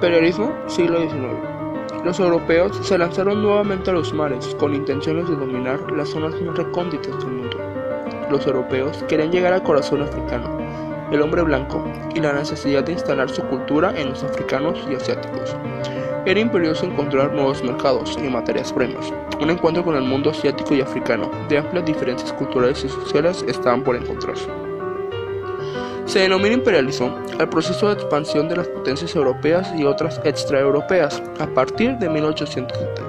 Imperialismo, siglo XIX. Los europeos se lanzaron nuevamente a los mares con intenciones de dominar las zonas más recónditas del mundo. Los europeos querían llegar al corazón africano, el hombre blanco, y la necesidad de instalar su cultura en los africanos y asiáticos. Era imperioso encontrar nuevos mercados y materias primas. Un encuentro con el mundo asiático y africano, de amplias diferencias culturales y sociales, estaban por encontrarse. Se denomina imperialismo al proceso de expansión de las potencias europeas y otras extraeuropeas a partir de 1870.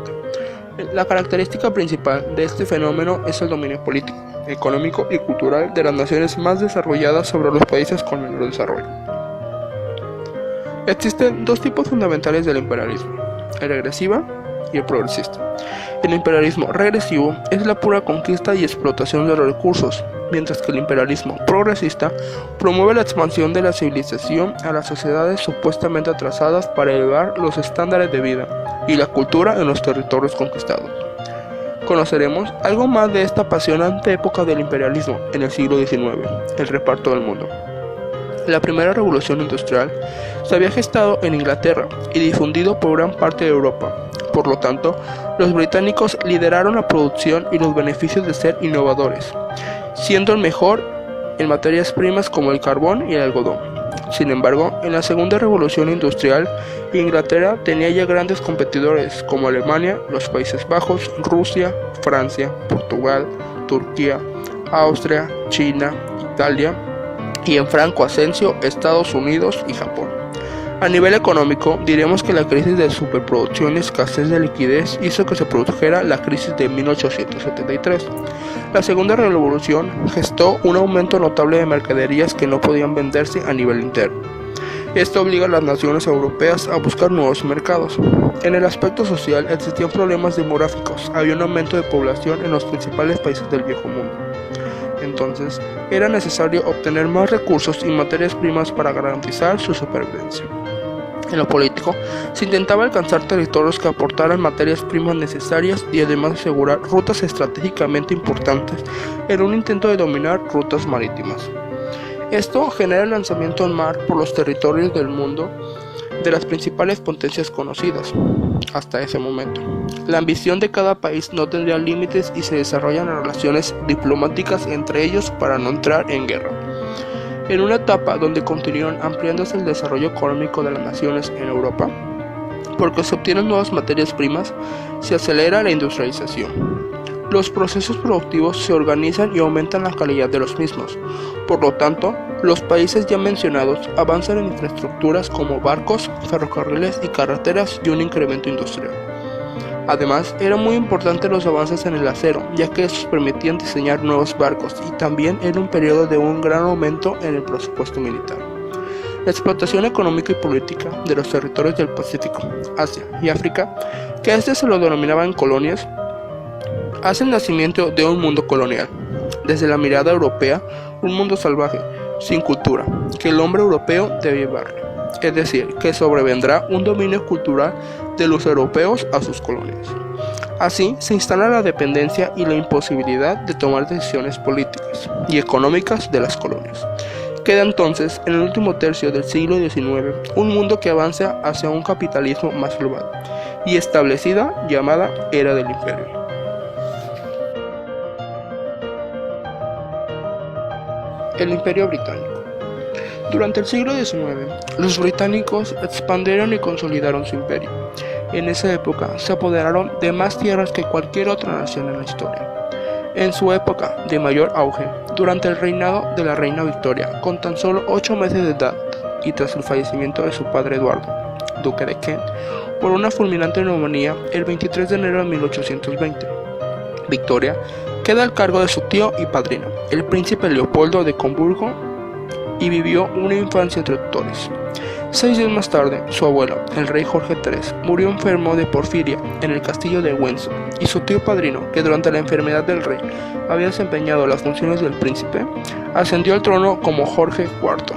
La característica principal de este fenómeno es el dominio político, económico y cultural de las naciones más desarrolladas sobre los países con menor desarrollo. Existen dos tipos fundamentales del imperialismo, el regresivo y el progresista. El imperialismo regresivo es la pura conquista y explotación de los recursos, mientras que el imperialismo progresista promueve la expansión de la civilización a las sociedades supuestamente atrasadas para elevar los estándares de vida y la cultura en los territorios conquistados. Conoceremos algo más de esta apasionante época del imperialismo en el siglo XIX, el reparto del mundo. La primera revolución industrial se había gestado en Inglaterra y difundido por gran parte de Europa. Por lo tanto, los británicos lideraron la producción y los beneficios de ser innovadores, siendo el mejor en materias primas como el carbón y el algodón. Sin embargo, en la segunda revolución industrial, Inglaterra tenía ya grandes competidores como Alemania, los Países Bajos, Rusia, Francia, Portugal, Turquía, Austria, China, Italia y en franco ascenso Estados Unidos y Japón. A nivel económico, diremos que la crisis de superproducción y escasez de liquidez hizo que se produjera la crisis de 1873. La segunda revolución gestó un aumento notable de mercaderías que no podían venderse a nivel interno. Esto obliga a las naciones europeas a buscar nuevos mercados. En el aspecto social existían problemas demográficos, había un aumento de población en los principales países del viejo mundo. Entonces, era necesario obtener más recursos y materias primas para garantizar su supervivencia. En lo político, se intentaba alcanzar territorios que aportaran materias primas necesarias y además asegurar rutas estratégicamente importantes en un intento de dominar rutas marítimas. Esto genera el lanzamiento al mar por los territorios del mundo de las principales potencias conocidas hasta ese momento. La ambición de cada país no tendría límites y se desarrollan relaciones diplomáticas entre ellos para no entrar en guerra. En una etapa donde continúan ampliándose el desarrollo económico de las naciones en Europa, porque se obtienen nuevas materias primas, se acelera la industrialización. Los procesos productivos se organizan y aumentan la calidad de los mismos. Por lo tanto, los países ya mencionados avanzan en infraestructuras como barcos, ferrocarriles y carreteras y un incremento industrial. Además, eran muy importantes los avances en el acero, ya que estos permitían diseñar nuevos barcos y también era un periodo de un gran aumento en el presupuesto militar. La explotación económica y política de los territorios del Pacífico, Asia y África, que a este se lo denominaban colonias, hace el nacimiento de un mundo colonial. Desde la mirada europea, un mundo salvaje, sin cultura, que el hombre europeo debe llevarle. Es decir, que sobrevendrá un dominio cultural de los europeos a sus colonias. Así se instala la dependencia y la imposibilidad de tomar decisiones políticas y económicas de las colonias. Queda entonces, en el último tercio del siglo XIX, un mundo que avanza hacia un capitalismo más global y establecida llamada Era del Imperio. El Imperio Británico. Durante el siglo XIX, los británicos expandieron y consolidaron su imperio. En esa época se apoderaron de más tierras que cualquier otra nación en la historia. En su época de mayor auge, durante el reinado de la reina Victoria, con tan solo 8 meses de edad y tras el fallecimiento de su padre Eduardo, duque de Kent, por una fulminante neumonía el 23 de enero de 1820, Victoria queda al cargo de su tío y padrino, el príncipe Leopoldo de Coburgo, y vivió una infancia entre tutores. 6 días más tarde, su abuelo, el rey Jorge III, murió enfermo de porfiria en el castillo de Windsor, y su tío padrino, que durante la enfermedad del rey había desempeñado las funciones del príncipe, ascendió al trono como Jorge IV.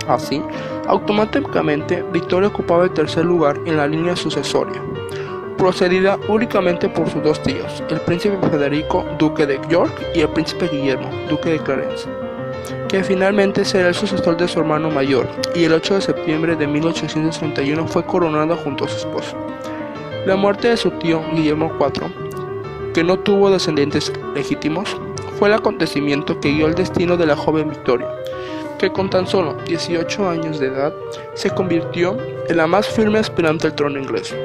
Así, automáticamente, Victoria ocupaba el tercer lugar en la línea sucesoria, procedida únicamente por sus dos tíos, el príncipe Federico, duque de York, y el príncipe Guillermo, duque de Clarence. que finalmente será el sucesor de su hermano mayor, y el 8 de septiembre de 1831 fue coronado junto a su esposo. La muerte de su tío Guillermo IV, que no tuvo descendientes legítimos, fue el acontecimiento que guió el destino de la joven Victoria, que con tan solo 18 años de edad se convirtió en la más firme aspirante al trono inglés.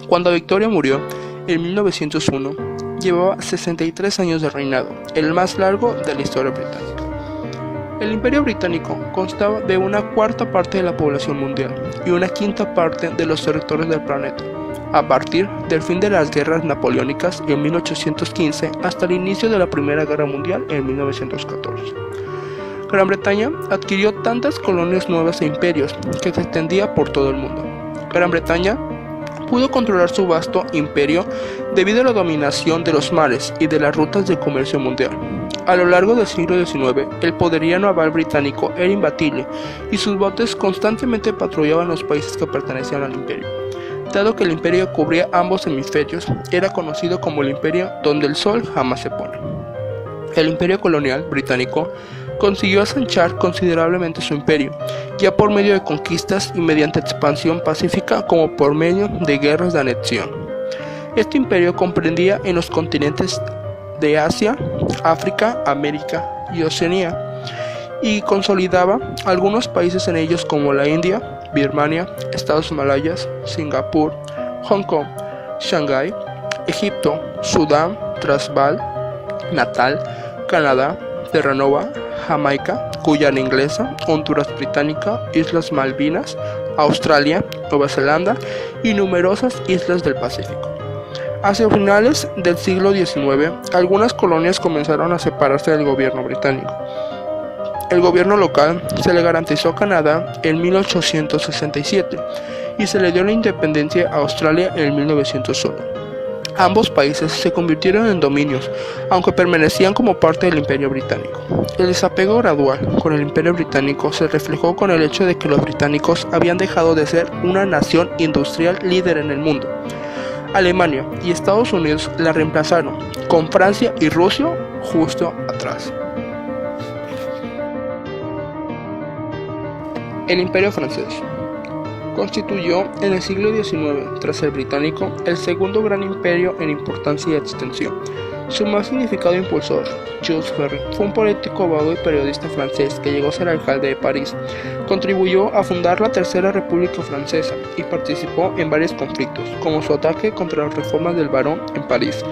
Cuando Victoria murió en 1901, llevaba 63 años de reinado, el más largo de la historia británica. El Imperio Británico constaba de una cuarta parte de la población mundial y una quinta parte de los territorios del planeta, a partir del fin de las guerras napoleónicas en 1815 hasta el inicio de la Primera Guerra Mundial en 1914. Gran Bretaña adquirió tantas colonias nuevas e imperios que se extendía por todo el mundo. Gran Bretaña pudo controlar su vasto imperio debido a la dominación de los mares y de las rutas de comercio mundial. A lo largo del siglo XIX, el poderío naval británico era imbatible y sus botes constantemente patrullaban los países que pertenecían al imperio. Dado que el imperio cubría ambos hemisferios, era conocido como el imperio donde el sol jamás se pone. El imperio colonial británico consiguió ensanchar considerablemente su imperio, ya por medio de conquistas y mediante expansión pacífica como por medio de guerras de anexión. Este imperio comprendía en los continentes de Asia, África, América y Oceanía, y consolidaba algunos países en ellos como la India, Birmania, Estados Malayas, Singapur, Hong Kong, Shanghái, Egipto, Sudán, Transvaal, Natal, Canadá, Terranova, Jamaica, Guyana Inglesa, Honduras Británica, Islas Malvinas, Australia, Nueva Zelanda y numerosas islas del Pacífico. Hacia finales del siglo XIX, algunas colonias comenzaron a separarse del gobierno británico. El gobierno local se le garantizó a Canadá en 1867 y se le dio la independencia a Australia en 1901. Ambos países se convirtieron en dominios, aunque permanecían como parte del Imperio Británico. El desapego gradual con el Imperio Británico se reflejó con el hecho de que los británicos habían dejado de ser una nación industrial líder en el mundo. Alemania y Estados Unidos la reemplazaron, con Francia y Rusia justo atrás. El Imperio Francés constituyó en el siglo XIX, tras el británico, el segundo gran imperio en importancia y extensión. Su más significado impulsor, Jules Ferry, fue un político, abogado y periodista francés que llegó a ser alcalde de París. Contribuyó a fundar la Tercera República Francesa y participó en varios conflictos, como su ataque contra las reformas del barón en París,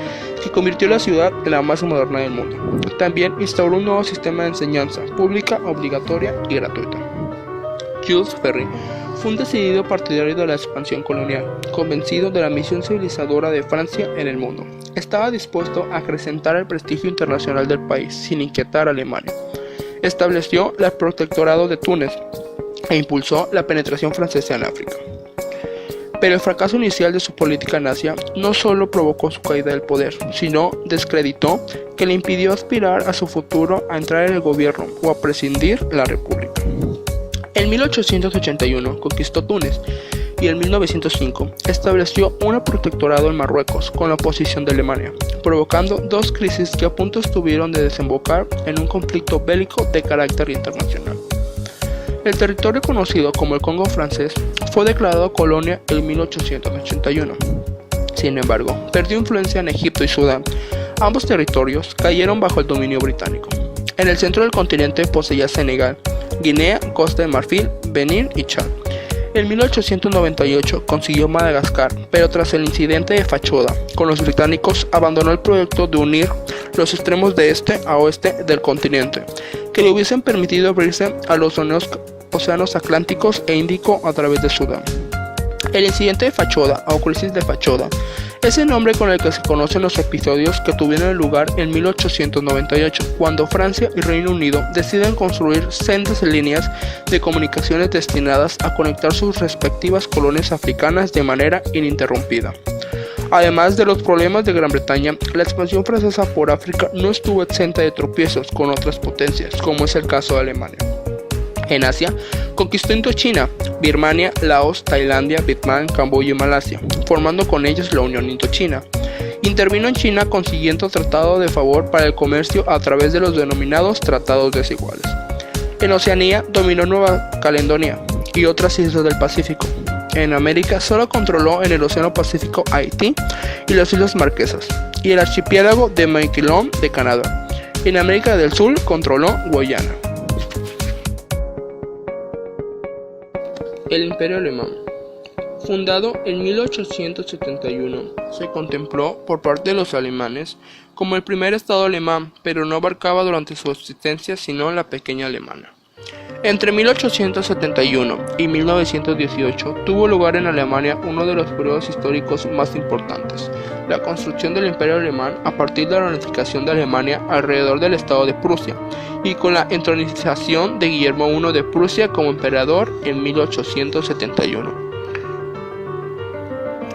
que convirtió la ciudad en la más moderna del mundo. También instauró un nuevo sistema de enseñanza pública, obligatoria y gratuita. Jules Ferry fue un decidido partidario de la expansión colonial, convencido de la misión civilizadora de Francia en el mundo. Estaba dispuesto a acrecentar el prestigio internacional del país sin inquietar a Alemania. Estableció el protectorado de Túnez e impulsó la penetración francesa en África. Pero el fracaso inicial de su política en Asia no solo provocó su caída del poder, sino descreditó que le impidió aspirar a su futuro a entrar en el gobierno o a presidir la república. En 1881 conquistó Túnez y en 1905 estableció un protectorado en Marruecos con la oposición de Alemania, provocando dos crisis que a punto estuvieron de desembocar en un conflicto bélico de carácter internacional. El territorio conocido como el Congo francés fue declarado colonia en 1881. Sin embargo, perdió influencia en Egipto y Sudán. Ambos territorios cayeron bajo el dominio británico. En el centro del continente poseía Senegal, Guinea, Costa de Marfil, Benín y Chad. En 1898 consiguió Madagascar, pero tras el incidente de Fachoda con los británicos abandonó el proyecto de unir los extremos de este a oeste del continente, que le hubiesen permitido abrirse a los océanos Atlánticos e Índico a través de Sudán. El incidente de Fachoda o crisis de Fachoda es el nombre con el que se conocen los episodios que tuvieron lugar en 1898, cuando Francia y Reino Unido deciden construir sendas líneas de comunicaciones destinadas a conectar sus respectivas colonias africanas de manera ininterrumpida. Además de los problemas de Gran Bretaña, la expansión francesa por África no estuvo exenta de tropiezos con otras potencias, como es el caso de Alemania. En Asia, conquistó Indochina, Birmania, Laos, Tailandia, Vietnam, Camboya y Malasia, formando con ellos la Unión Indochina. Intervino en China consiguiendo tratado de favor para el comercio a través de los denominados tratados desiguales. En Oceanía dominó Nueva Caledonia y otras islas del Pacífico. En América solo controló en el Océano Pacífico Haití y las Islas Marquesas, y el archipiélago de Miquelon de Canadá. En América del Sur controló Guyana. El Imperio Alemán. Fundado en 1871, se contempló por parte de los alemanes como el primer estado alemán, pero no abarcaba durante su existencia sino la pequeña Alemania. Entre 1871 y 1918 tuvo lugar en Alemania uno de los periodos históricos más importantes, la construcción del Imperio Alemán a partir de la unificación de Alemania alrededor del Estado de Prusia y con la entronización de Guillermo I de Prusia como emperador en 1871.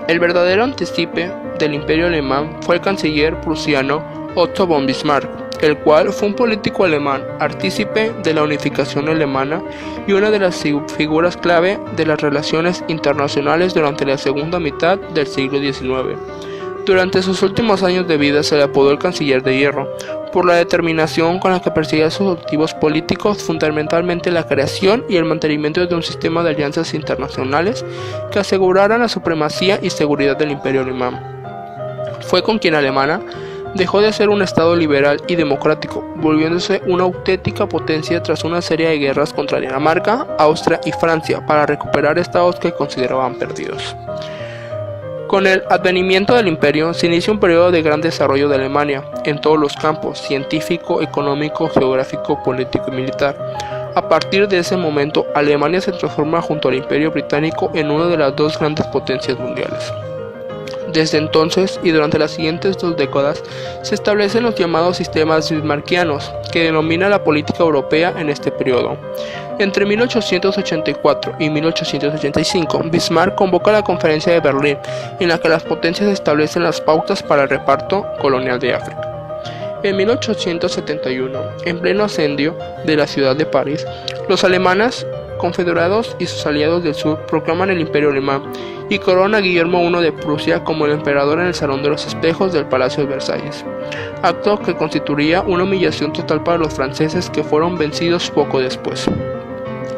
El verdadero antícipe del Imperio Alemán fue el canciller prusiano Otto von Bismarck, el cual fue un político alemán, artícipe de la unificación alemana y una de las figuras clave de las relaciones internacionales durante la segunda mitad del siglo XIX. Durante sus últimos años de vida se le apodó el Canciller de Hierro, por la determinación con la que perseguía sus objetivos políticos, fundamentalmente la creación y el mantenimiento de un sistema de alianzas internacionales que aseguraran la supremacía y seguridad del Imperio Alemán. Fue con quien Alemania dejó de ser un estado liberal y democrático, volviéndose una auténtica potencia tras una serie de guerras contra Dinamarca, Austria y Francia para recuperar estados que consideraban perdidos. Con el advenimiento del imperio se inicia un periodo de gran desarrollo de Alemania en todos los campos, científico, económico, geográfico, político y militar. A partir de ese momento, Alemania se transforma junto al Imperio Británico en una de las dos grandes potencias mundiales. Desde entonces y durante las siguientes 2 décadas se establecen los llamados sistemas bismarckianos, que denomina la política europea en este periodo. Entre 1884 y 1885, Bismarck convoca la Conferencia de Berlín, en la que las potencias establecen las pautas para el reparto colonial de África. En 1871, en pleno asedio de la ciudad de París, los alemanes confederados y sus aliados del sur proclaman el Imperio Alemán y coronan a Guillermo I de Prusia como el emperador en el Salón de los Espejos del Palacio de Versalles, acto que constituiría una humillación total para los franceses, que fueron vencidos poco después.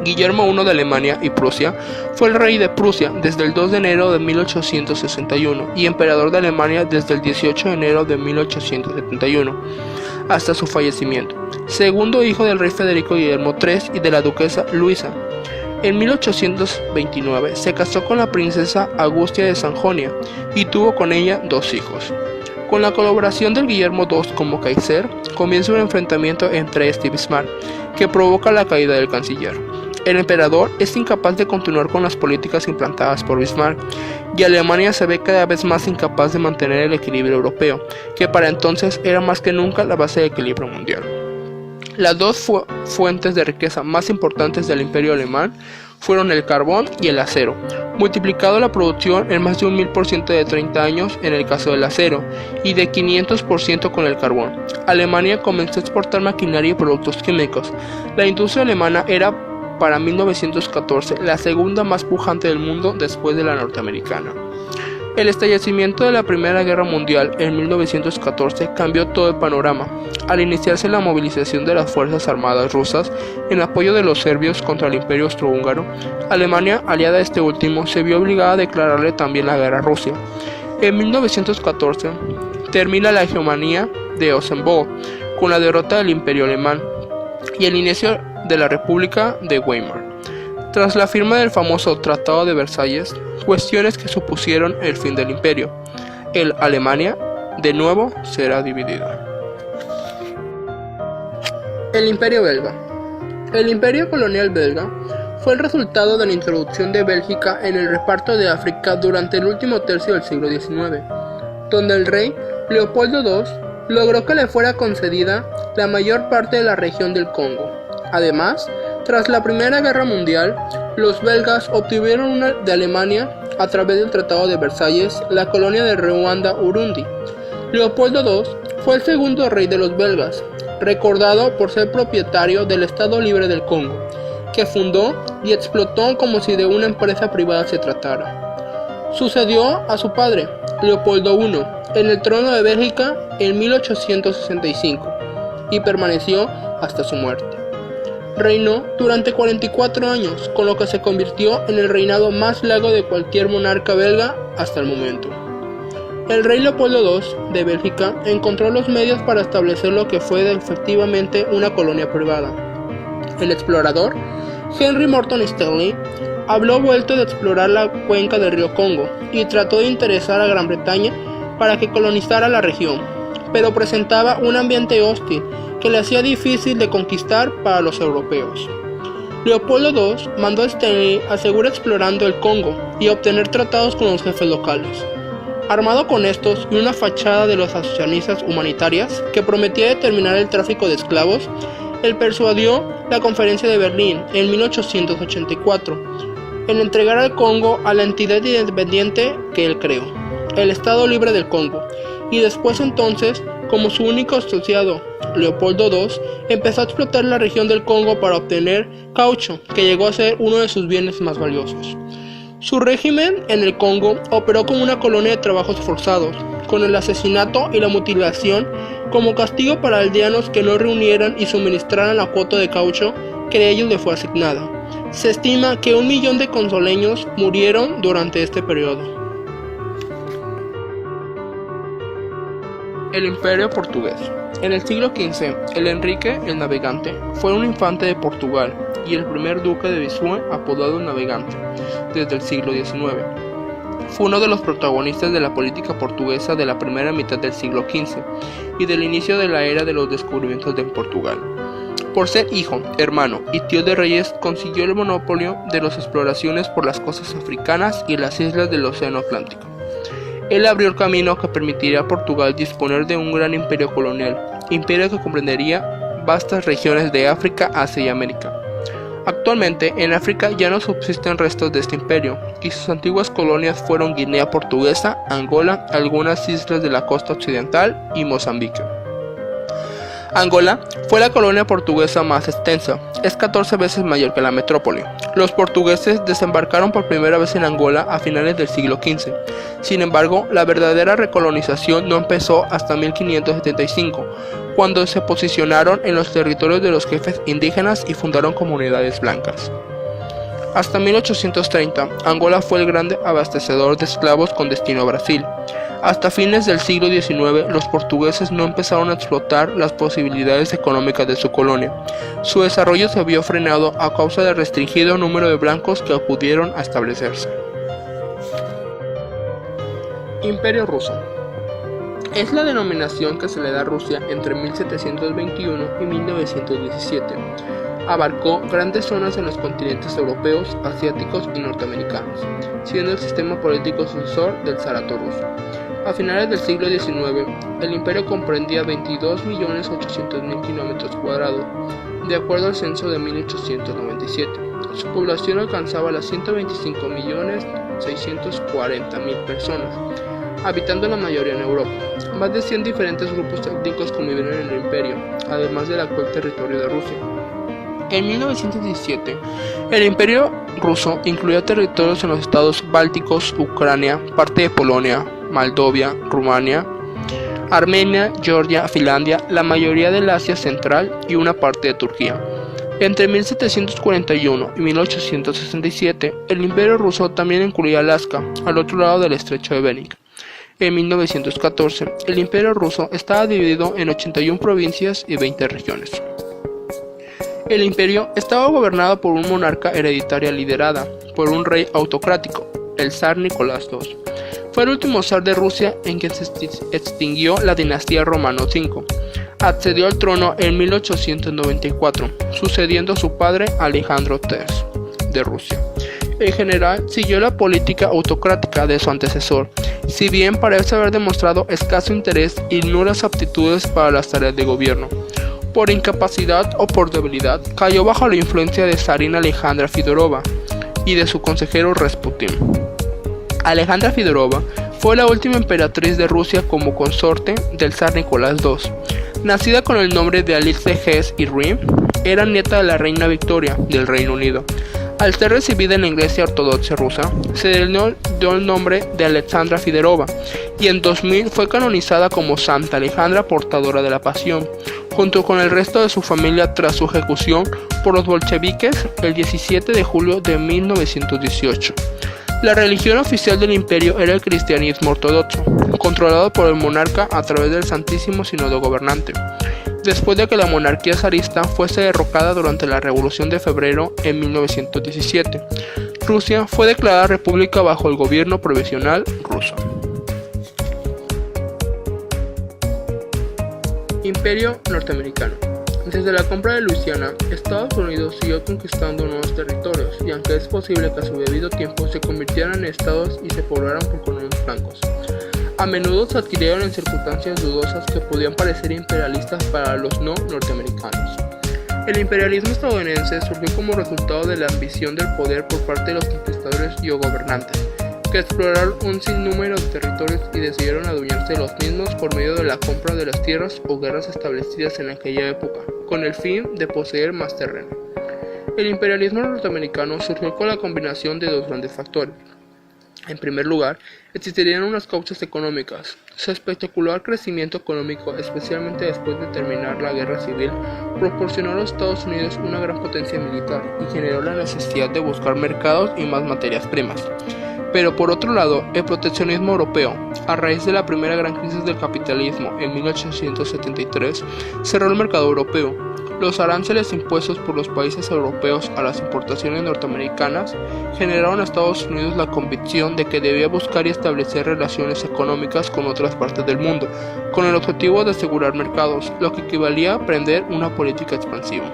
Guillermo I de Alemania y Prusia fue el rey de Prusia desde el 2 de enero de 1861 y emperador de Alemania desde el 18 de enero de 1871 hasta su fallecimiento, segundo hijo del rey Federico Guillermo III y de la duquesa Luisa. En 1829 se casó con la princesa Agustia de Sajonia y tuvo con ella 2 hijos. Con la colaboración de Guillermo II como Kaiser, comienza un enfrentamiento entre este y Bismarck, que provoca la caída del canciller. El emperador es incapaz de continuar con las políticas implantadas por Bismarck, y Alemania se ve cada vez más incapaz de mantener el equilibrio europeo, que para entonces era más que nunca la base de equilibrio mundial. Las dos fuentes de riqueza más importantes del Imperio Alemán fueron el carbón y el acero, multiplicado la producción en más de un 1000% de 30 años en el caso del acero y de 500% con el carbón. Alemania comenzó a exportar maquinaria y productos químicos. La industria alemana era para 1914 la segunda más pujante del mundo después de la norteamericana. El estallecimiento de la Primera Guerra Mundial en 1914 cambió todo el panorama, al iniciarse la movilización de las Fuerzas Armadas rusas en apoyo de los serbios contra el Imperio Austrohúngaro. Alemania, aliada a este último, se vio obligada a declararle también la guerra a Rusia. En 1914 termina la hegemonía de Oldenburg con la derrota del Imperio Alemán y el inicio de la República de Weimar. Tras la firma del famoso Tratado de Versalles, cuestiones que supusieron el fin del imperio, Alemania de nuevo será dividida. El Imperio Belga. El Imperio colonial belga fue el resultado de la introducción de Bélgica en el reparto de África durante el último tercio del siglo XIX, donde el rey Leopoldo II logró que le fuera concedida la mayor parte de la región del Congo. Además, tras la Primera Guerra Mundial, los belgas obtuvieron de Alemania, a través del Tratado de Versalles, la colonia de Ruanda-Urundi. Leopoldo II fue el segundo rey de los belgas, recordado por ser propietario del Estado Libre del Congo, que fundó y explotó como si de una empresa privada se tratara. Sucedió a su padre, Leopoldo I, en el trono de Bélgica en 1865 y permaneció hasta su muerte. Reinó durante 44 años, con lo que se convirtió en el reinado más largo de cualquier monarca belga hasta el momento. El rey Leopoldo II de Bélgica encontró los medios para establecer lo que fue efectivamente una colonia privada. El explorador Henry Morton Stanley habló vuelto de explorar la cuenca del río Congo y trató de interesar a Gran Bretaña para que colonizara la región, pero presentaba un ambiente hostil que le hacía difícil de conquistar para los europeos. Leopoldo II mandó a Stanley a seguir explorando el Congo y a obtener tratados con los jefes locales. Armado con estos y una fachada de las asociaciones humanitarias que prometía determinar el tráfico de esclavos, él persuadió la Conferencia de Berlín en 1884 en entregar al Congo a la entidad independiente que él creó, el Estado Libre del Congo, y después entonces, como su único asociado, Leopoldo II, empezó a explotar la región del Congo para obtener caucho, que llegó a ser uno de sus bienes más valiosos. Su régimen en el Congo operó como una colonia de trabajos forzados, con el asesinato y la mutilación como castigo para aldeanos que no reunieran y suministraran la cuota de caucho que de ellos le fue asignada. Se estima que 1 millón de congoleños murieron durante este periodo. El Imperio Portugués. En el siglo XV, el Enrique el Navegante fue un infante de Portugal y el primer duque de Viseu, apodado el Navegante, desde el siglo XIX. Fue uno de los protagonistas de la política portuguesa de la primera mitad del siglo XV y del inicio de la era de los descubrimientos de Portugal. Por ser hijo, hermano y tío de reyes, consiguió el monopolio de las exploraciones por las costas africanas y las islas del Océano Atlántico. Él abrió el camino que permitiría a Portugal disponer de un gran imperio colonial, imperio que comprendería vastas regiones de África, Asia y América. Actualmente, en África ya no subsisten restos de este imperio, y sus antiguas colonias fueron Guinea Portuguesa, Angola, algunas islas de la costa occidental y Mozambique. Angola fue la colonia portuguesa más extensa, es 14 veces mayor que la metrópoli. Los portugueses desembarcaron por primera vez en Angola a finales del siglo XV. Sin embargo, la verdadera recolonización no empezó hasta 1575, cuando se posicionaron en los territorios de los jefes indígenas y fundaron comunidades blancas. Hasta 1830, Angola fue el gran abastecedor de esclavos con destino a Brasil. Hasta fines del siglo XIX, los portugueses no empezaron a explotar las posibilidades económicas de su colonia. Su desarrollo se vio frenado a causa del restringido número de blancos que acudieron a establecerse. Imperio Ruso. Es la denominación que se le da a Rusia entre 1721 y 1917. Abarcó grandes zonas en los continentes europeos, asiáticos y norteamericanos, siendo el sistema político sucesor del zarato ruso. A finales del siglo XIX, el imperio comprendía 22.800.000 kilómetros cuadrados, de acuerdo al censo de 1897. Su población alcanzaba las 125.640.000 personas, habitando la mayoría en Europa. Más de 100 diferentes grupos étnicos convivieron en el imperio, además del actual territorio de Rusia. En 1917, el Imperio Ruso incluía territorios en los estados bálticos, Ucrania, parte de Polonia, Moldavia, Rumania, Armenia, Georgia, Finlandia, la mayoría del Asia Central y una parte de Turquía. Entre 1741 y 1867, el Imperio Ruso también incluía Alaska, al otro lado del estrecho de Bering. En 1914, el Imperio Ruso estaba dividido en 81 provincias y 20 regiones. El imperio estaba gobernado por un monarca hereditaria liderada por un rey autocrático, el zar Nicolás II. Fue el último zar de Rusia en que se extinguió la dinastía Romano V. Accedió al trono en 1894, sucediendo a su padre Alejandro III de Rusia. En general, siguió la política autocrática de su antecesor, si bien parece haber demostrado escaso interés y nulas aptitudes para las tareas de gobierno. Por incapacidad o por debilidad, cayó bajo la influencia de Tsarina Alejandra Fedorova y de su consejero Rasputín. Alejandra Fedorova fue la última emperatriz de Rusia como consorte del zar Nicolás II. Nacida con el nombre de Alix de Hesse y Rhin, era nieta de la reina Victoria del Reino Unido. Al ser recibida en la Iglesia Ortodoxa rusa, se le dio el nombre de Alexandra Fedorova y en 2000 fue canonizada como Santa Alejandra Portadora de la Pasión. junto con el resto de su familia tras su ejecución por los bolcheviques el 17 de julio de 1918. La religión oficial del imperio era el cristianismo ortodoxo, controlado por el monarca a través del Santísimo Sínodo Gobernante. Después de que la monarquía zarista fuese derrocada durante la Revolución de Febrero en 1917, Rusia fue declarada república bajo el gobierno provisional ruso. Imperio norteamericano. Desde la compra de Luisiana, Estados Unidos siguió conquistando nuevos territorios, y aunque es posible que a su debido tiempo se convirtieran en estados y se poblaran por colonos blancos, a menudo se adquirieron en circunstancias dudosas que podían parecer imperialistas para los no norteamericanos. El imperialismo estadounidense surgió como resultado de la ambición del poder por parte de los conquistadores y o gobernantes, que exploraron un sinnúmero de territorios y decidieron adueñarse de los mismos por medio de la compra de las tierras o guerras establecidas en aquella época, con el fin de poseer más terreno. El imperialismo norteamericano surgió con la combinación de dos grandes factores. En primer lugar, existirían unas causas económicas. Su espectacular crecimiento económico, especialmente después de terminar la guerra civil, proporcionó a los Estados Unidos una gran potencia militar y generó la necesidad de buscar mercados y más materias primas. Pero por otro lado, el proteccionismo europeo, a raíz de la primera gran crisis del capitalismo en 1873, cerró el mercado europeo. Los aranceles impuestos por los países europeos a las importaciones norteamericanas generaron a Estados Unidos la convicción de que debía buscar y establecer relaciones económicas con otras partes del mundo, con el objetivo de asegurar mercados, lo que equivalía a emprender una política expansiva.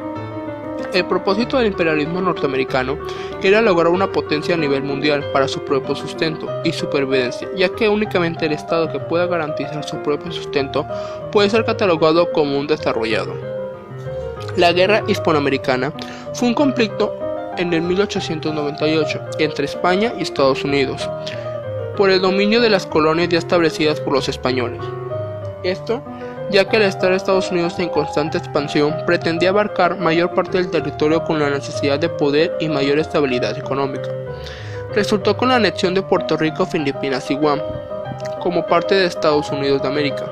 El propósito del imperialismo norteamericano era lograr una potencia a nivel mundial para su propio sustento y supervivencia, ya que únicamente el Estado que pueda garantizar su propio sustento puede ser catalogado como un desarrollado. La Guerra Hispanoamericana fue un conflicto en el 1898 entre España y Estados Unidos por el dominio de las colonias ya establecidas por los españoles. Esto ya que al estar Estados Unidos en constante expansión pretendía abarcar mayor parte del territorio con la necesidad de poder y mayor estabilidad económica. Resultó con la anexión de Puerto Rico, Filipinas y Guam como parte de Estados Unidos de América.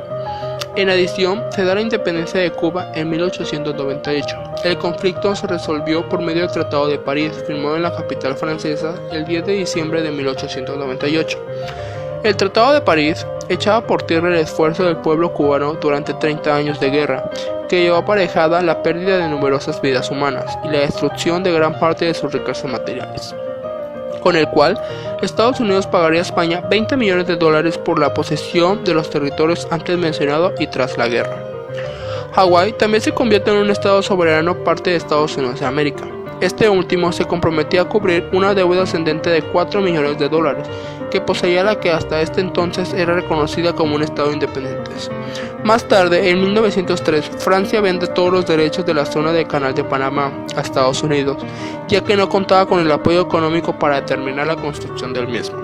En adición, se da la independencia de Cuba en 1898. El conflicto se resolvió por medio del Tratado de París, firmado en la capital francesa el 10 de diciembre de 1898. El Tratado de París echaba por tierra el esfuerzo del pueblo cubano durante 30 años de guerra, que llevó aparejada la pérdida de numerosas vidas humanas y la destrucción de gran parte de sus riquezas materiales, con el cual Estados Unidos pagaría a España $20 millones por la posesión de los territorios antes mencionados y tras la guerra. Hawái también se convierte en un estado soberano parte de Estados Unidos de América. Este último se comprometía a cubrir una deuda ascendente de $4 millones, que poseía la que hasta este entonces era reconocida como un estado independiente. Más tarde, en 1903, Francia vende todos los derechos de la zona del Canal de Panamá a Estados Unidos, ya que no contaba con el apoyo económico para terminar la construcción del mismo.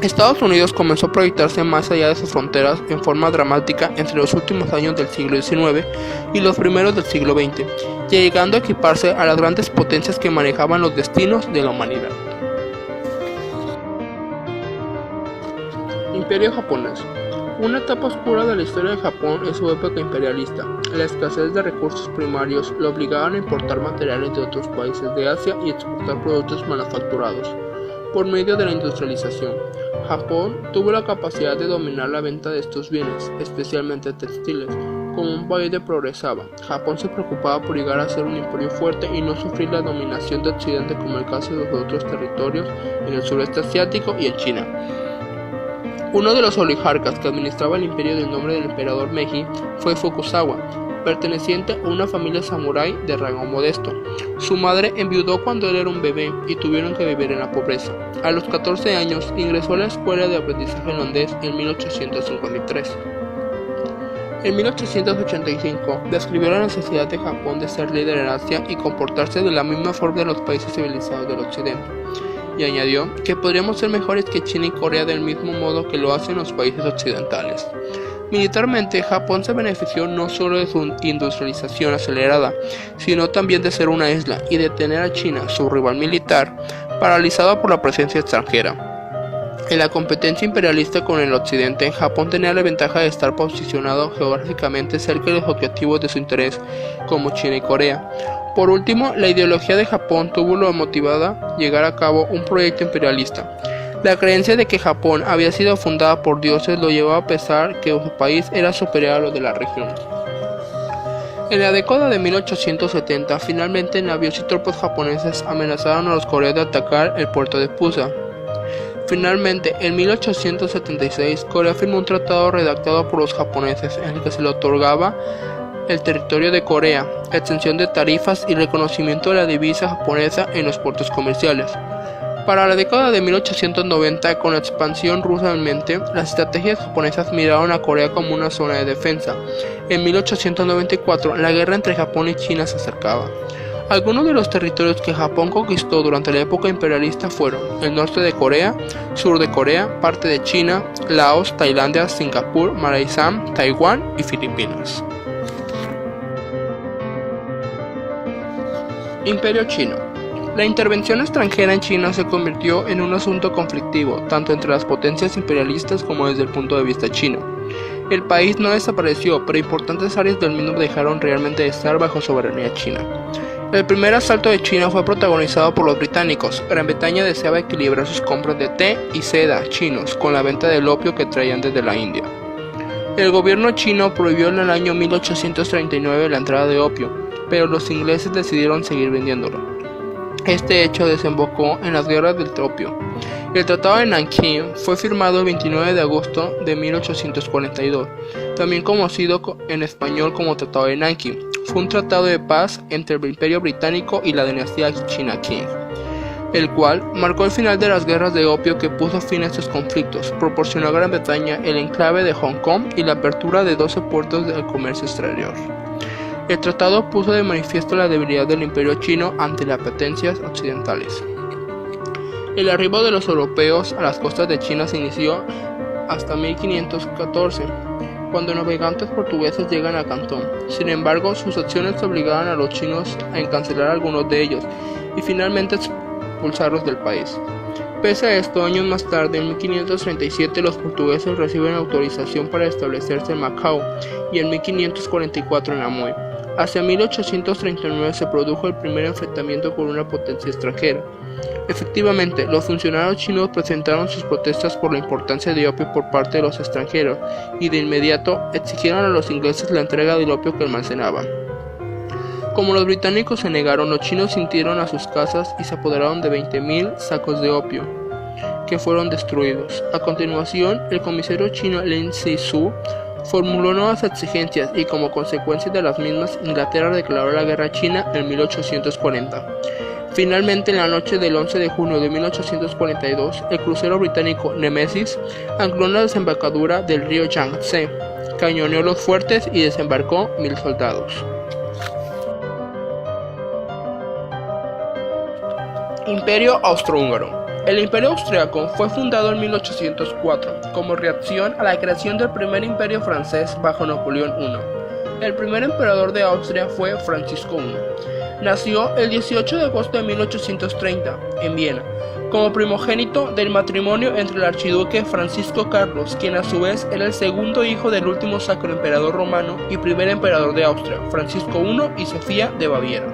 Estados Unidos comenzó a proyectarse más allá de sus fronteras en forma dramática entre los últimos años del siglo XIX y los primeros del siglo XX, llegando a equiparse a las grandes potencias que manejaban los destinos de la humanidad. Imperio japonés. Una etapa oscura de la historia de Japón es su época imperialista. La escasez de recursos primarios lo obligaban a importar materiales de otros países de Asia y exportar productos manufacturados. Por medio de la industrialización, Japón tuvo la capacidad de dominar la venta de estos bienes, especialmente textiles. Como un país que progresaba, Japón se preocupaba por llegar a ser un imperio fuerte y no sufrir la dominación de Occidente como el caso de los otros territorios en el sureste asiático y en China. Uno de los oligarcas que administraba el imperio del nombre del emperador Meiji fue Fukuzawa, perteneciente a una familia samurái de rango modesto. Su madre enviudó cuando él era un bebé y tuvieron que vivir en la pobreza. A los 14 años ingresó a la escuela de aprendizaje holandés en 1853. En 1885 describió la necesidad de Japón de ser líder en Asia y comportarse de la misma forma de los países civilizados del occidente, y añadió que podríamos ser mejores que China y Corea del mismo modo que lo hacen los países occidentales. Militarmente, Japón se benefició no solo de su industrialización acelerada, sino también de ser una isla y de tener a China, su rival militar, paralizada por la presencia extranjera. En la competencia imperialista con el occidente, Japón tenía la ventaja de estar posicionado geográficamente cerca de los objetivos de su interés, como China y Corea. Por último, la ideología de Japón tuvo lo motivada llegar a cabo un proyecto imperialista. La creencia de que Japón había sido fundada por dioses lo llevaba a pensar que su país era superior a los de la región. En la década de 1870, finalmente navíos y tropas japoneses amenazaron a los coreanos de atacar el puerto de Pusa. Finalmente, en 1876, Corea firmó un tratado redactado por los japoneses en el que se le otorgaba el territorio de Corea, exención de tarifas y reconocimiento de la divisa japonesa en los puertos comerciales. Para la década de 1890, con la expansión rusa en mente, las estrategias japonesas miraron a Corea como una zona de defensa. En 1894, la guerra entre Japón y China se acercaba. Algunos de los territorios que Japón conquistó durante la época imperialista fueron el norte de Corea, sur de Corea, parte de China, Laos, Tailandia, Singapur, Malasia, Taiwán y Filipinas. Imperio Chino. La intervención extranjera en China se convirtió en un asunto conflictivo, tanto entre las potencias imperialistas como desde el punto de vista chino. El país no desapareció, pero importantes áreas del mismo dejaron realmente de estar bajo soberanía china. El primer asalto de China fue protagonizado por los británicos. Gran Bretaña deseaba equilibrar sus compras de té y seda chinos con la venta del opio que traían desde la India. El gobierno chino prohibió en el año 1839 la entrada de opio, pero los ingleses decidieron seguir vendiéndolo. Este hecho desembocó en las guerras del opio. El Tratado de Nankín fue firmado el 29 de agosto de 1842, también conocido en español como Tratado de Nankín. Fue un tratado de paz entre el Imperio Británico y la dinastía China Qing, el cual marcó el final de las guerras de opio que puso fin a estos conflictos, proporcionó a Gran Bretaña el enclave de Hong Kong y la apertura de 12 puertos del comercio exterior. El tratado puso de manifiesto la debilidad del Imperio chino ante las potencias occidentales. El arribo de los europeos a las costas de China se inició hasta 1514, cuando navegantes portugueses llegan a Cantón. Sin embargo, sus acciones obligaban a los chinos a encarcelar a algunos de ellos y finalmente expulsarlos del país. Pese a esto, años más tarde, en 1537, los portugueses reciben autorización para establecerse en Macao y en 1544 en Amoy. Hacia 1839 se produjo el primer enfrentamiento con una potencia extranjera. Efectivamente, los funcionarios chinos presentaron sus protestas por la importancia de opio por parte de los extranjeros y de inmediato exigieron a los ingleses la entrega del opio que almacenaban. Como los británicos se negaron, los chinos sintieron a sus casas y se apoderaron de 20.000 sacos de opio, que fueron destruidos. A continuación, el comisario chino Lin Zexu formuló nuevas exigencias y como consecuencia de las mismas, Inglaterra declaró la guerra a China en 1840. Finalmente, en la noche del 11 de junio de 1842, el crucero británico Nemesis ancló en la desembocadura del río Yangtze, cañoneó los fuertes y desembarcó 1.000 soldados. Imperio Austrohúngaro. El Imperio Austriaco fue fundado en 1804 como reacción a la creación del primer imperio francés bajo Napoleón I. El primer emperador de Austria fue Francisco I. Nació el 18 de agosto de 1830 en Viena, como primogénito del matrimonio entre el archiduque Francisco Carlos, quien a su vez era el segundo hijo del último sacro emperador romano y primer emperador de Austria, Francisco I y Sofía de Baviera.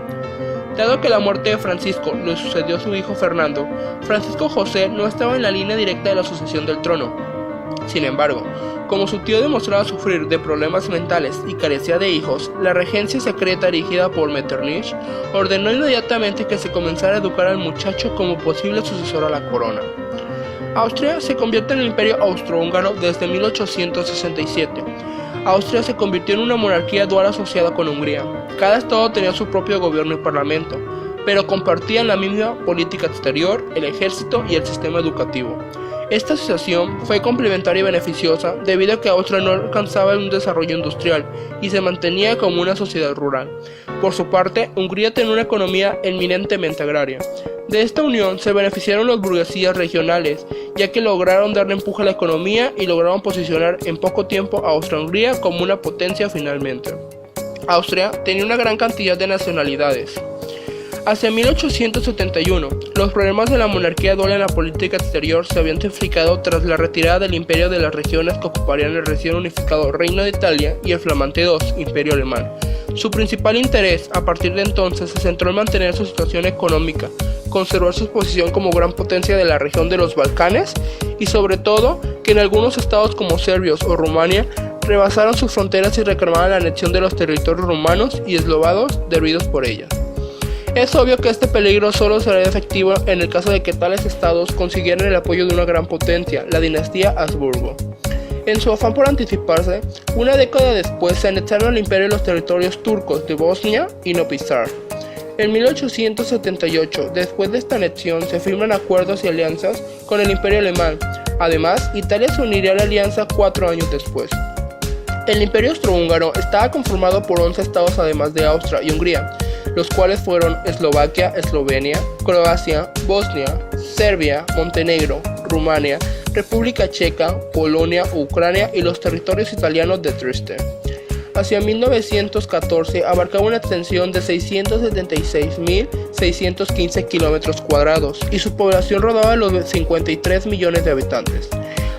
Dado que la muerte de Francisco le sucedió a su hijo Fernando, Francisco José no estaba en la línea directa de la sucesión del trono. Sin embargo, como su tío demostraba sufrir de problemas mentales y carecía de hijos, la regencia secreta dirigida por Metternich ordenó inmediatamente que se comenzara a educar al muchacho como posible sucesor a la corona. Austria se convierte en el Imperio Austrohúngaro desde 1867. Austria se convirtió en una monarquía dual asociada con Hungría. Cada estado tenía su propio gobierno y parlamento, pero compartían la misma política exterior, el ejército y el sistema educativo. Esta asociación fue complementaria y beneficiosa debido a que Austria no alcanzaba un desarrollo industrial y se mantenía como una sociedad rural. Por su parte, Hungría tenía una economía eminentemente agraria. De esta unión se beneficiaron las burguesías regionales, ya que lograron darle empuje a la economía y lograron posicionar en poco tiempo a Austria-Hungría como una potencia finalmente. Austria tenía una gran cantidad de nacionalidades. Hacia 1871, los problemas de la monarquía dual en la política exterior se habían intensificado tras la retirada del imperio de las regiones que ocuparían el recién unificado Reino de Italia y el flamante II, Imperio Alemán. Su principal interés, a partir de entonces, se centró en mantener su situación económica, conservar su posición como gran potencia de la región de los Balcanes y, sobre todo, que en algunos estados como Serbia o Rumania rebasaran sus fronteras y reclamaran la anexión de los territorios rumanos y eslovacos debidos por ellas. Es obvio que este peligro solo será efectivo en el caso de que tales estados consiguieran el apoyo de una gran potencia, la dinastía Habsburgo. En su afán por anticiparse, una década después se anexaron al imperio los territorios turcos de Bosnia y Novi Sad. En 1878, después de esta anexión, se firman acuerdos y alianzas con el imperio alemán. Además, Italia se uniría a la alianza 4 años después. El imperio austrohúngaro estaba conformado por 11 estados además de Austria y Hungría, los cuales fueron Eslovaquia, Eslovenia, Croacia, Bosnia, Serbia, Montenegro, Rumania, República Checa, Polonia, Ucrania y los territorios italianos de Trieste. Hacia 1914 abarcaba una extensión de 676.615 kilómetros cuadrados y su población rodaba los 53 millones de habitantes.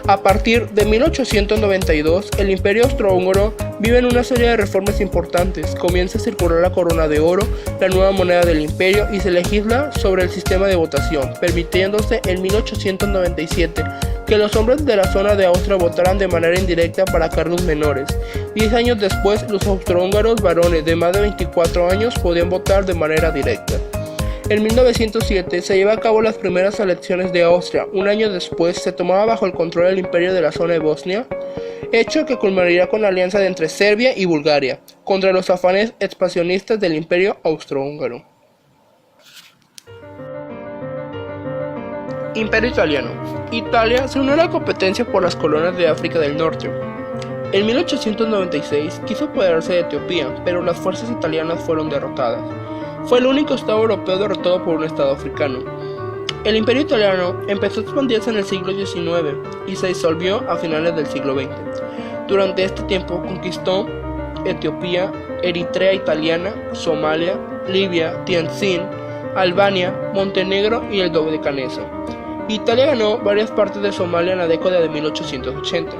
A partir de 1892, el Imperio Austrohúngaro vive en una serie de reformas importantes. Comienza a circular la corona de oro, la nueva moneda del imperio, y se legisla sobre el sistema de votación, permitiéndose en 1897 que los hombres de la zona de Austria votaran de manera indirecta para cargos menores. 10 años después, los austrohúngaros varones de más de 24 años podían votar de manera directa. En 1907 se lleva a cabo las primeras elecciones de Austria. Un año después se tomaba bajo el control el imperio de la zona de Bosnia, hecho que culminaría con la alianza entre Serbia y Bulgaria contra los afanes expansionistas del imperio austrohúngaro. Imperio italiano. Italia se unió a la competencia por las colonias de África del Norte. En 1896 quiso apoderarse de Etiopía, pero las fuerzas italianas fueron derrotadas. Fue el único estado europeo derrotado por un estado africano. El imperio italiano empezó a expandirse en el siglo XIX y se disolvió a finales del siglo XX. Durante este tiempo conquistó Etiopía, Eritrea italiana, Somalia, Libia, Tianjin, Albania, Montenegro y el Dodecaneso. Italia ganó varias partes de Somalia en la década de 1880.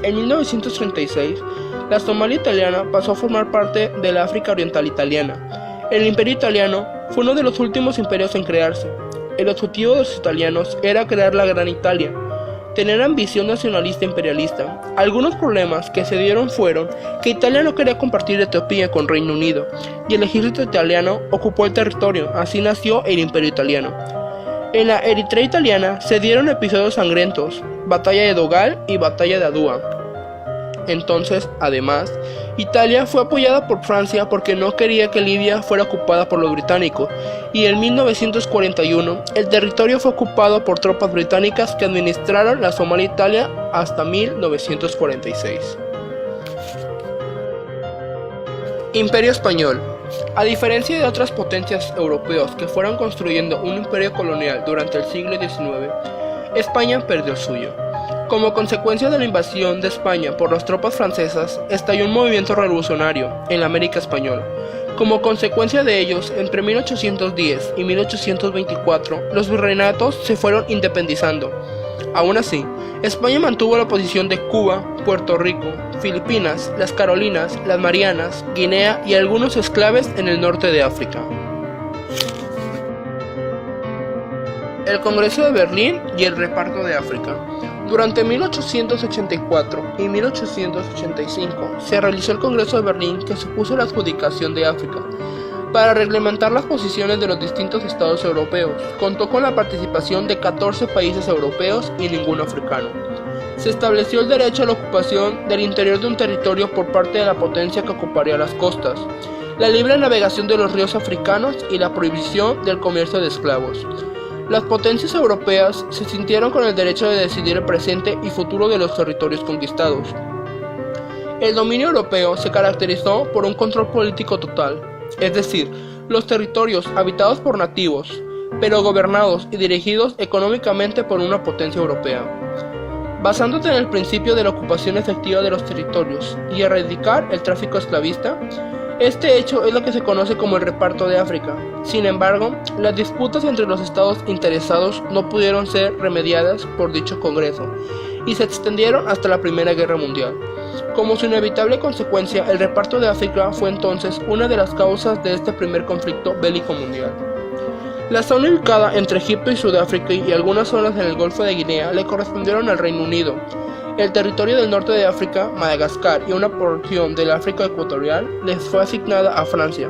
En 1936, la Somalia italiana pasó a formar parte de la África Oriental italiana. El imperio italiano fue uno de los últimos imperios en crearse. El objetivo de los italianos era crear la Gran Italia, tener ambición nacionalista e imperialista. Algunos problemas que se dieron fueron que Italia no quería compartir Etiopía con Reino Unido, y el ejército italiano ocupó el territorio. Así nació el imperio italiano. En la Eritrea italiana se dieron episodios sangrientos, batalla de Dogal y batalla de Adua. Entonces, además, Italia fue apoyada por Francia porque no quería que Libia fuera ocupada por los británicos, y en 1941 el territorio fue ocupado por tropas británicas que administraron la Somalia Italia hasta 1946. Imperio Español. A diferencia de otras potencias europeas que fueron construyendo un imperio colonial durante el siglo XIX, España perdió el suyo. Como consecuencia de la invasión de España por las tropas francesas, estalló un movimiento revolucionario en la América Española. Como consecuencia de ellos, entre 1810 y 1824, los virreinatos se fueron independizando. Aún así, España mantuvo la posición de Cuba, Puerto Rico, Filipinas, las Carolinas, las Marianas, Guinea y algunos exclaves en el norte de África. El Congreso de Berlín y el reparto de África. Durante 1884 y 1885 se realizó el Congreso de Berlín, que supuso la adjudicación de África. Para reglamentar las posiciones de los distintos estados europeos, contó con la participación de 14 países europeos y ninguno africano. Se estableció el derecho a la ocupación del interior de un territorio por parte de la potencia que ocuparía las costas, la libre navegación de los ríos africanos y la prohibición del comercio de esclavos. Las potencias europeas se sintieron con el derecho de decidir el presente y futuro de los territorios conquistados. El dominio europeo se caracterizó por un control político total, es decir, los territorios habitados por nativos, pero gobernados y dirigidos económicamente por una potencia europea. Basándose en el principio de la ocupación efectiva de los territorios y erradicar el tráfico esclavista, Este hecho es lo que se conoce como el reparto de África. Sin embargo, las disputas entre los estados interesados no pudieron ser remediadas por dicho Congreso y se extendieron hasta la Primera Guerra Mundial. Como su inevitable consecuencia, el reparto de África fue entonces una de las causas de este primer conflicto bélico mundial. La zona ubicada entre Egipto y Sudáfrica y algunas zonas en el Golfo de Guinea le correspondieron al Reino Unido. El territorio del norte de África, Madagascar y una porción del África ecuatorial les fue asignada a Francia.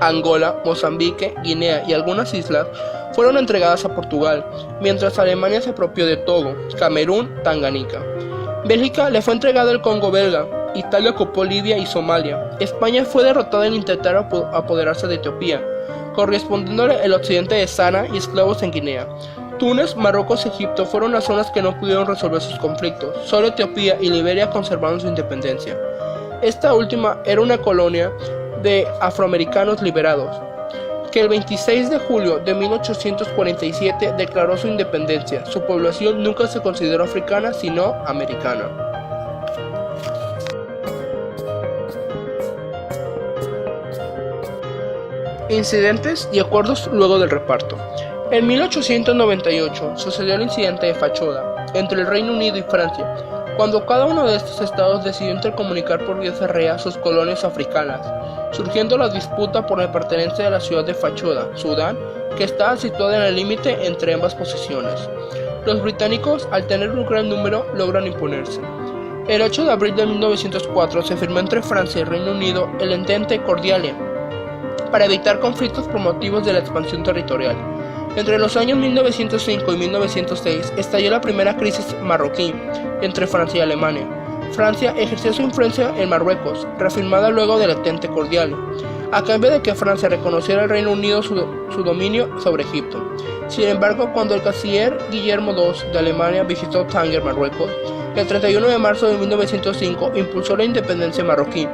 Angola, Mozambique, Guinea y algunas islas fueron entregadas a Portugal, mientras Alemania se apropió de Togo, Camerún, Tanganica. Bélgica le fue entregado el Congo belga, Italia ocupó Libia y Somalia. España fue derrotada en intentar apoderarse de Etiopía, correspondiéndole el occidente de Sana y esclavos en Guinea. Túnez, Marruecos y Egipto fueron las zonas que no pudieron resolver sus conflictos. Solo Etiopía y Liberia conservaron su independencia. Esta última era una colonia de afroamericanos liberados, que el 26 de julio de 1847 declaró su independencia. Su población nunca se consideró africana, sino americana. Incidentes y acuerdos luego del reparto. En 1898 sucedió el incidente de Fachoda entre el Reino Unido y Francia, cuando cada uno de estos estados decidió intercomunicar por vía férrea sus colonias africanas, surgiendo la disputa por la pertenencia de la ciudad de Fachoda, Sudán, que estaba situada en el límite entre ambas posesiones. Los británicos, al tener un gran número, logran imponerse. El 8 de abril de 1904 se firmó entre Francia y Reino Unido el Entente Cordiale, para evitar conflictos por motivos de la expansión territorial. Entre los años 1905 y 1906 estalló la primera crisis marroquí entre Francia y Alemania. Francia ejerció su influencia en Marruecos, reafirmada luego del Entente Cordiale, a cambio de que Francia reconociera al Reino Unido su dominio sobre Egipto. Sin embargo, cuando el canciller Guillermo II de Alemania visitó Tánger, Marruecos, el 31 de marzo de 1905 impulsó la independencia marroquí.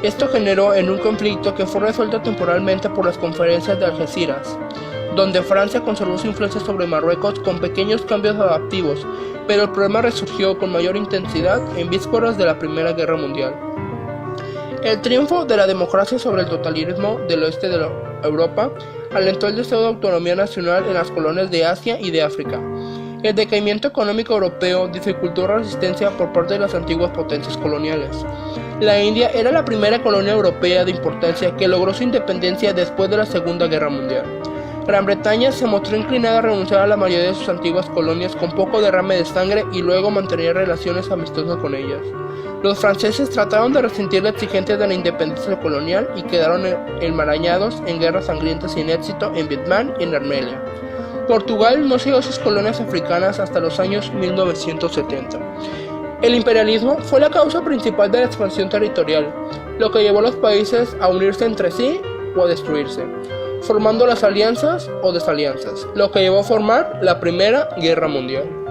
Esto generó en un conflicto que fue resuelto temporalmente por las conferencias de Algeciras, donde Francia conservó su influencia sobre Marruecos con pequeños cambios adaptativos, pero el problema resurgió con mayor intensidad en vísperas de la Primera Guerra Mundial. El triunfo de la democracia sobre el totalitarismo del oeste de Europa alentó el deseo de autonomía nacional en las colonias de Asia y de África. El decaimiento económico europeo dificultó la resistencia por parte de las antiguas potencias coloniales. La India era la primera colonia europea de importancia que logró su independencia después de la Segunda Guerra Mundial. Gran Bretaña se mostró inclinada a renunciar a la mayoría de sus antiguas colonias con poco derrame de sangre y luego mantenía relaciones amistosas con ellas. Los franceses trataron de resentir la exigencia de la independencia colonial y quedaron enmarañados en guerras sangrientas sin éxito en Vietnam y en Armenia. Portugal no siguió sus colonias africanas hasta los años 1970. El imperialismo fue la causa principal de la expansión territorial, lo que llevó a los países a unirse entre sí o a destruirse, formando las alianzas o desalianzas, lo que llevó a formar la Primera Guerra Mundial.